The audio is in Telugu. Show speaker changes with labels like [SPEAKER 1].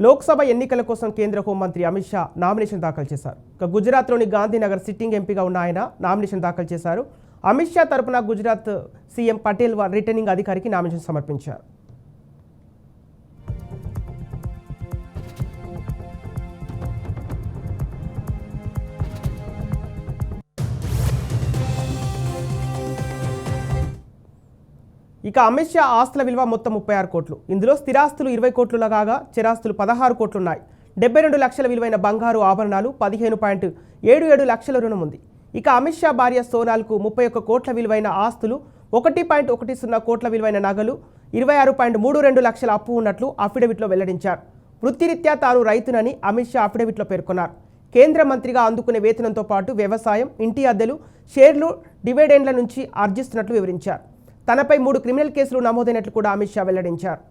[SPEAKER 1] లోక్సభ ఎన్నికల కోసం కేంద్ర హోంమంత్రి అమిత్ షా నామినేషన్ దాఖలు చేశారు. గుజరాత్లోని గాంధీనగర్ సిట్టింగ్ ఎంపీగా ఉన్న ఆయన నామినేషన్ దాఖలు చేశారు. అమిత్ షా తరపున గుజరాత్ సీఎం పటేల్ రిటర్నింగ్ అధికారికి నామినేషన్ సమర్పించారు. ఇక అమిత్ షా ఆస్తుల విలువ మొత్తం 36 కోట్లు. ఇందులో స్థిరాస్తులు 20 కోట్లు కాగా చిరాస్తులు 16 కోట్లున్నాయి. 72 లక్షల విలువైన బంగారు ఆభరణాలు, 15.77 లక్షల రుణం ఉంది. ఇక అమిత్ షా భార్య సోనాల్కు 31 కోట్ల విలువైన ఆస్తులు, 1.10 కోట్ల విలువైన నగలు, 26.32 లక్షల అప్పు ఉన్నట్లు అఫిడవిట్లో వెల్లడించారు. వృత్తిరీత్యా తాను రైతునని అమిత్ షా అఫిడవిట్లో పేర్కొన్నారు. కేంద్ర మంత్రిగా అందుకునే వేతనంతో పాటు వ్యవసాయం, ఇంటి అద్దెలు, షేర్లు, డివిడెండ్ల నుంచి ఆర్జిస్తున్నట్లు వివరించారు. తనపై 3 క్రిమినల్ కేసులు నమోదైనట్లు కూడా అమిత్ షా వెల్లడించారు.